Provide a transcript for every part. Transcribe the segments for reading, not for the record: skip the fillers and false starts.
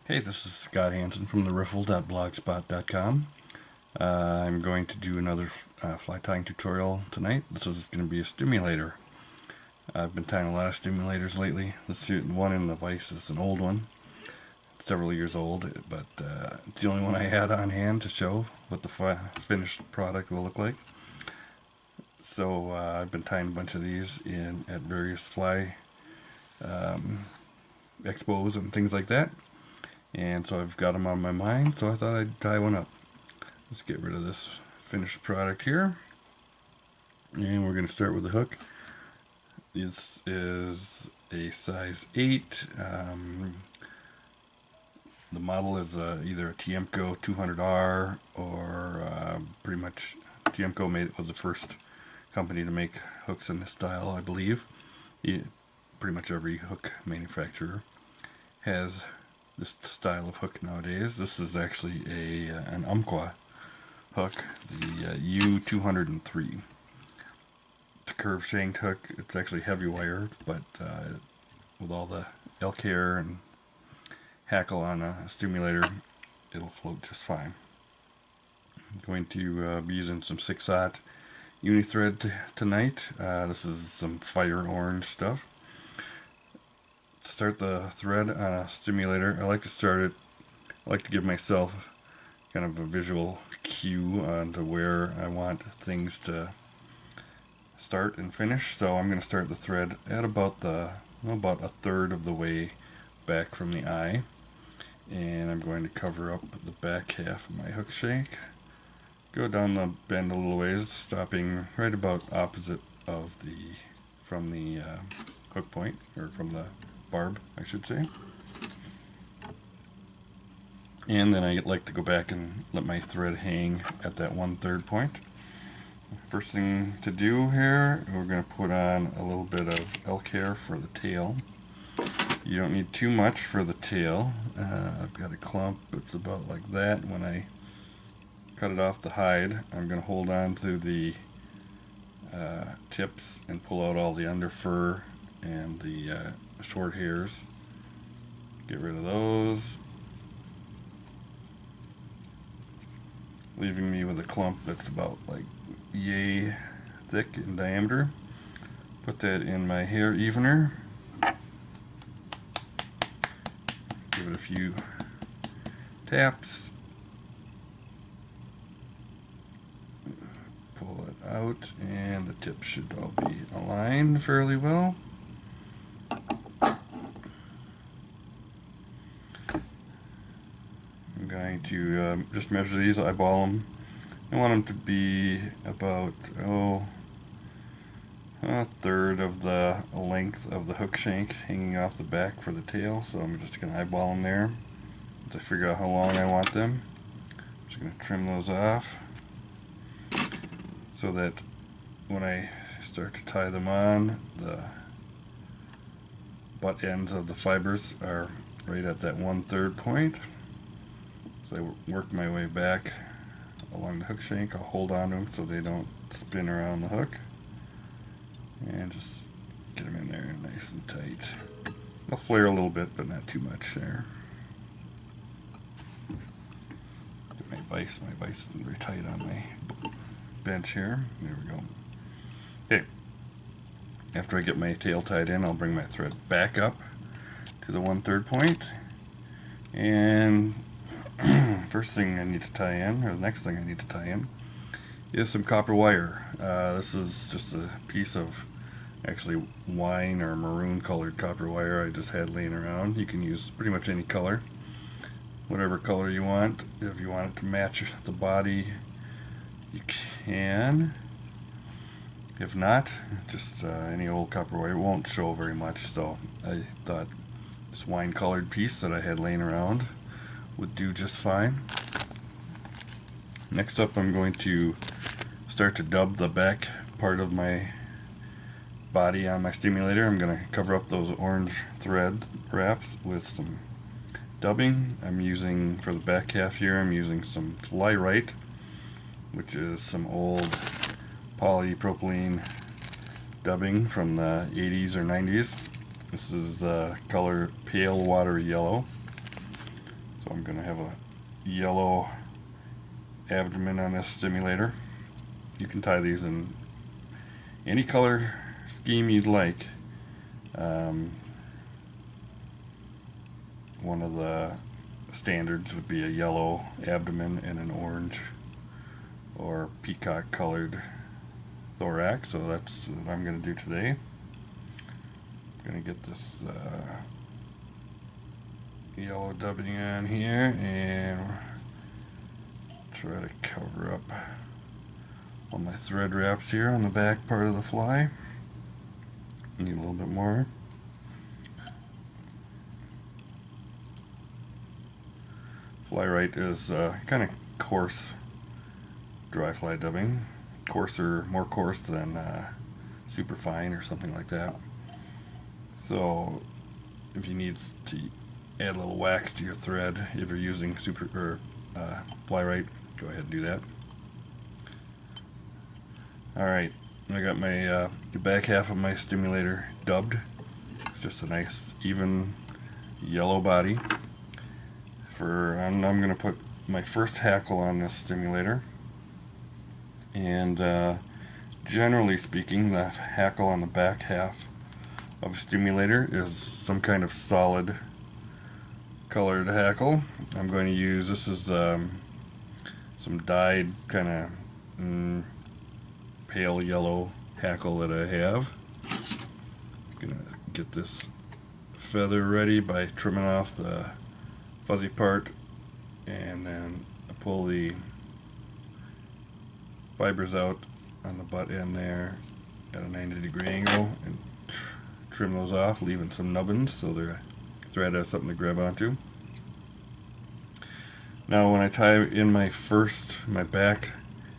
Hey, this is Scott Hansen from the Riffle.blogspot.com. I'm going to do another fly tying tutorial tonight. This is going to be a stimulator. I've been tying a lot of stimulators lately. This one in the vise is an old one, several years old, but it's the only one I had on hand to show what the finished product will look like. So I've been tying a bunch of these at various fly expos and things like that. And so I've got them on my mind, so I thought I'd tie one up. Let's get rid of this finished product here. And we're going to start with the hook. This is a size 8. The model is either a Tiemco 200R or pretty much Tiemco was the first company to make hooks in this style, I believe. Pretty much every hook manufacturer has this style of hook nowadays. This is actually an Umpqua hook, the U203. It's a curved shanked hook. It's actually heavy wire, but with all the elk hair and hackle on a stimulator, it'll float just fine. I'm going to be using some 6/0 uni-thread tonight. This is some fire orange stuff. Start the thread on a stimulator. I like to give myself kind of a visual cue on to where I want things to start and finish. So I'm going to start the thread at about a third of the way back from the eye, and I'm going to cover up the back half of my hook shank. Go down the bend a little ways, stopping right about opposite of from the hook point, or from the barb, I should say. And then I like to go back and let my thread hang at that 1/3 point. First thing to do here, we're going to put on a little bit of elk hair for the tail. You don't need too much for the tail. I've got a clump that's about like that. When I cut it off the hide, I'm going to hold on to the tips and pull out all the under fur and the short hairs. Get rid of those, leaving me with a clump that's about like yay thick in diameter. Put that in my hair evener. Give it a few taps. Pull it out, and the tips should all be aligned fairly well. I'm going to just measure these, eyeball them. I want them to be about a third of the length of the hook shank hanging off the back for the tail. So I'm just going to eyeball them there to figure out how long I want them. I'm just going to trim those off so that when I start to tie them on, the butt ends of the fibers are right at that 1/3 point. So I work my way back along the hook shank. I'll hold on to them so they don't spin around the hook, and just get them in there nice and tight. They'll flare a little bit, but not too much there. Get my vise is very tight on my bench here. There we go. Okay, after I get my tail tied in, I'll bring my thread back up to the 1/3 point, and first thing I need to tie in, or the next thing I need to tie in, is some copper wire. This is just a piece of actually wine or maroon colored copper wire I just had laying around. You can use pretty much any color, whatever color you want. If you want it to match the body, you can. If not, just any old copper wire. It won't show very much, so I thought this wine colored piece that I had laying around would do just fine. Next up, I'm going to start to dub the back part of my body on my stimulator. I'm going to cover up those orange thread wraps with some dubbing. I'm using, for the back half here, I'm using some Fly-Rite, which is some old polypropylene dubbing from the 80s, or 90s. This is the color pale water yellow. So I'm going to have a yellow abdomen on this stimulator. You can tie these in any color scheme you'd like. One of the standards would be a yellow abdomen and an orange or peacock colored thorax, so that's what I'm going to do today. I'm going to get this yellow dubbing on here and try to cover up all my thread wraps here on the back part of the fly. Need a little bit more. Fly right is kind of coarse dry fly dubbing, more coarse than super fine or something like that. So if you need to add a little wax to your thread, if you're using fly right, go ahead and do that. Alright, I got my the back half of my stimulator dubbed. It's just a nice even yellow body. I'm going to put my first hackle on this stimulator, and generally speaking, the hackle on the back half of a stimulator is some kind of solid colored hackle. I'm going to use, this is some dyed kind of pale yellow hackle that I have. I'm going to get this feather ready by trimming off the fuzzy part, and then pull the fibers out on the butt end there at a 90-degree angle and trim those off, leaving some nubbins so the thread has something to grab onto. Now when I tie in my back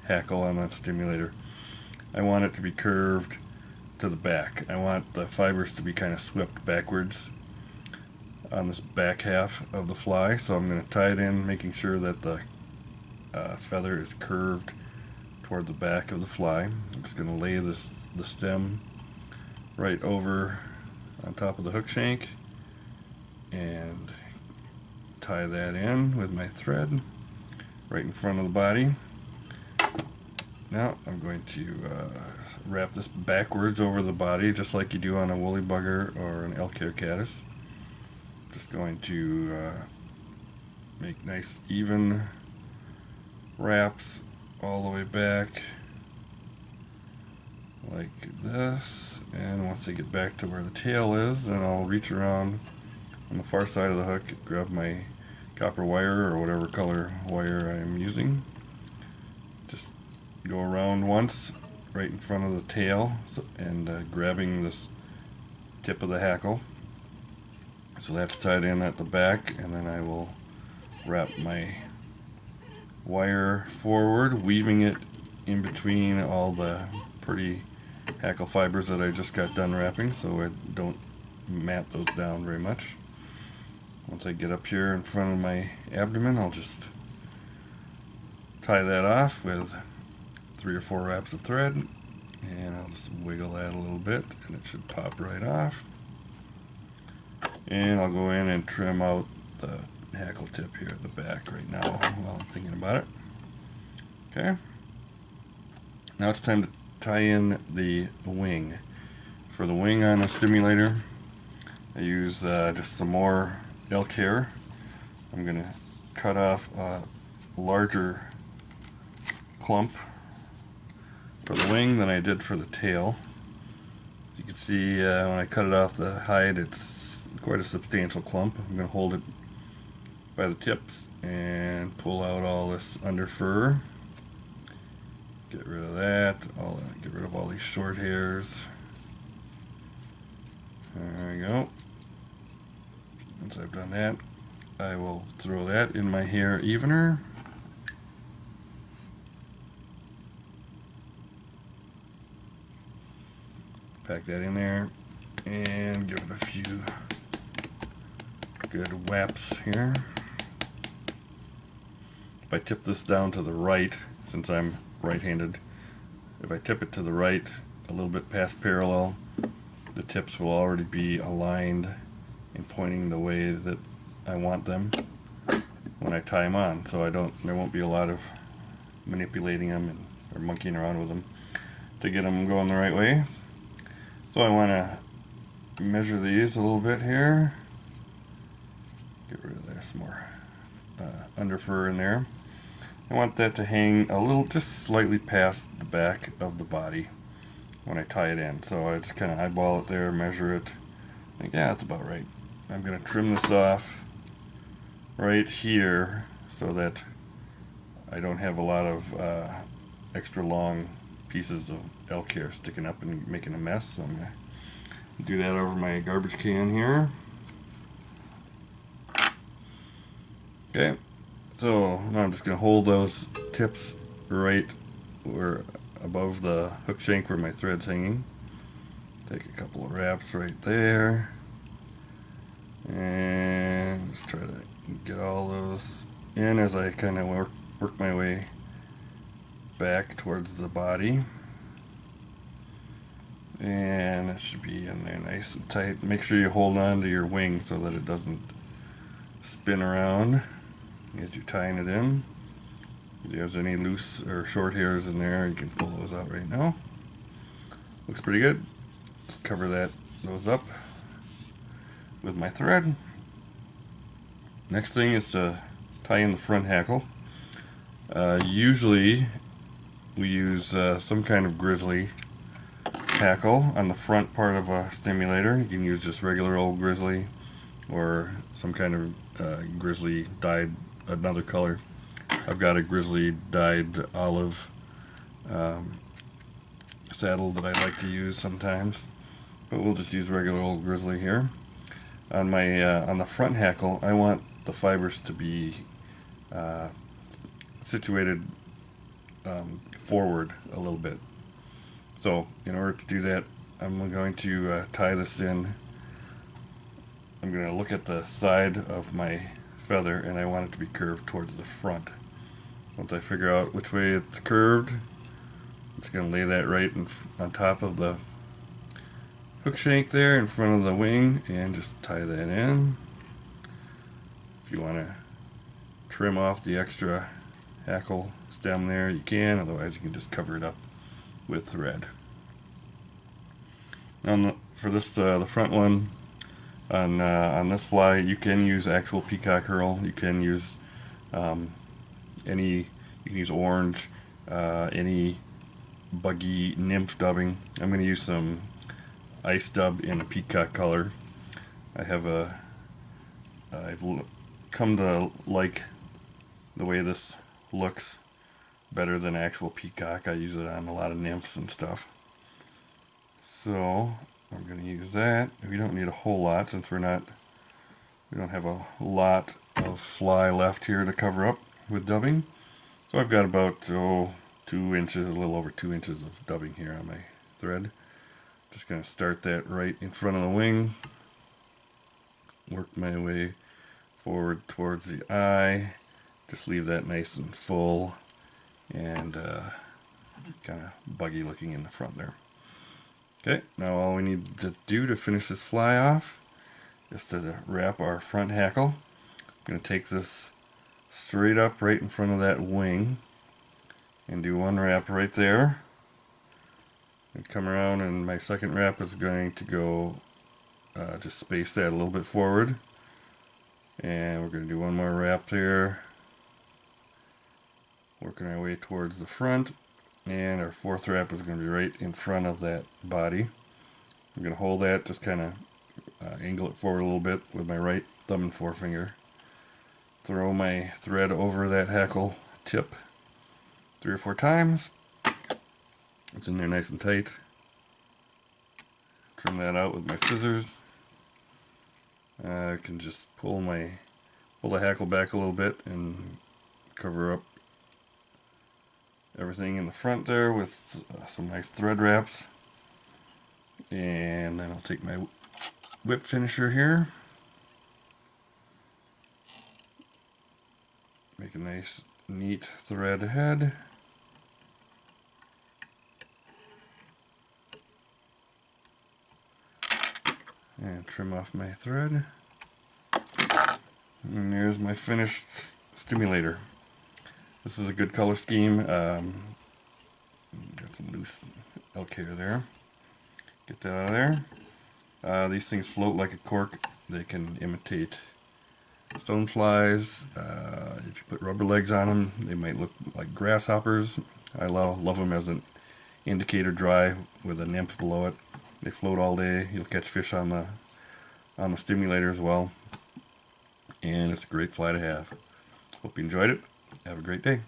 hackle on that stimulator, I want it to be curved to the back. I want the fibers to be kind of swept backwards on this back half of the fly, so I'm going to tie it in, making sure that the feather is curved toward the back of the fly. I'm just going to lay the stem right over on top of the hook shank and tie that in with my thread right in front of the body. Now I'm going to wrap this backwards over the body, just like you do on a woolly bugger or an elk hair caddis. Just going to make nice even wraps all the way back like this, and once I get back to where the tail is, then I'll reach around on the far side of the hook, grab my copper wire or whatever color wire I'm using, just go around once right in front of the tail, and grabbing this tip of the hackle. So that's tied in at the back, and then I will wrap my wire forward, weaving it in between all the pretty hackle fibers that I just got done wrapping, so I don't mat those down very much. Once I get up here in front of my abdomen, I'll just tie that off with 3 or 4 wraps of thread, and I'll just wiggle that a little bit, and it should pop right off. And I'll go in and trim out the hackle tip here at the back right now while I'm thinking about it. Okay. Now it's time to tie in the wing. For the wing on a stimulator, I use just some more elk hair. I'm going to cut off a larger clump for the wing than I did for the tail. You can see when I cut it off the hide, it's quite a substantial clump. I'm going to hold it by the tips and pull out all this under fur. Get rid of that. Get rid of all these short hairs. There we go. Once I've done that, I will throw that in my hair evener. Pack that in there and give it a few good whaps here. If I tip this down to the right, since I'm right-handed, if I tip it to the right a little bit past parallel, the tips will already be aligned and pointing the way that I want them. when I tie them on, so there won't be a lot of manipulating them or monkeying around with them to get them going the right way. So I want to measure these a little bit here. Get rid of there some more under fur in there. I want that to hang a little, just slightly past the back of the body when I tie it in. So I just kind of eyeball it there, measure it. I think, yeah, that's about right. I'm going to trim this off right here so that I don't have a lot of extra long pieces of elk hair sticking up and making a mess. So I'm going to do that over my garbage can here. Okay, so now I'm just going to hold those tips right where above the hook shank where my thread's hanging. Take a couple of wraps right there, and just try to get all those in as I kind of work my way back towards the body. And it should be in there nice and tight. Make sure you hold on to your wing so that it doesn't spin around as you're tying it in. If there's any loose or short hairs in there, you can pull those out right now. Looks pretty good. Just cover those up with my thread. Next thing is to tie in the front hackle. Usually we use some kind of grizzly hackle on the front part of a stimulator. You can use just regular old grizzly or some kind of grizzly dyed another color. I've got a grizzly dyed olive saddle that I like to use sometimes, but we'll just use regular old grizzly here. On my on the front hackle, I want the fibers to be situated forward a little bit. So in order to do that, I'm going to tie this in. I'm going to look at the side of my feather, and I want it to be curved towards the front. Once I figure out which way it's curved, I'm just going to lay that right on top of the hook shank there in front of the wing and just tie that in. If you want to trim off the extra hackle stem there, you can. Otherwise, you can just cover it up with thread. Now, for this, the front one on this fly, you can use actual peacock herl. You can use you can use orange, any buggy nymph dubbing. I'm going to use some ice dub in a peacock color. I've come to like the way this looks better than actual peacock. I use it on a lot of nymphs and stuff. So I'm going to use that. We don't need a whole lot since we don't have a lot of fly left here to cover up with dubbing. So I've got about 2 inches, a little over 2 inches of dubbing here on my thread. Just going to start that right in front of the wing. Work my way forward towards the eye. Just leave that nice and full and kind of buggy looking in the front there. Okay, now all we need to do to finish this fly off is to wrap our front hackle. I'm going to take this straight up right in front of that wing and do one wrap right there. And come around, and my second wrap is going to go just space that a little bit forward. And we're going to do one more wrap there. Working our way towards the front. And our fourth wrap is going to be right in front of that body. I'm going to hold that, just kind of angle it forward a little bit with my right thumb and forefinger. Throw my thread over that hackle tip 3 or 4 times. It's in there nice and tight. Trim that out with my scissors. I can just pull the hackle back a little bit and cover up everything in the front there with some nice thread wraps. And then I'll take my whip finisher here. Make a nice neat thread head. And trim off my thread. And there's my finished Stimulator. This is a good color scheme. Got some loose elk hair there. Get that out of there. These things float like a cork. They can imitate stoneflies. If you put rubber legs on them, they might look like grasshoppers. I love them as an indicator dry with a nymph below it. They float all day. You'll catch fish on the stimulator as well. And it's a great fly to have. Hope you enjoyed it. Have a great day.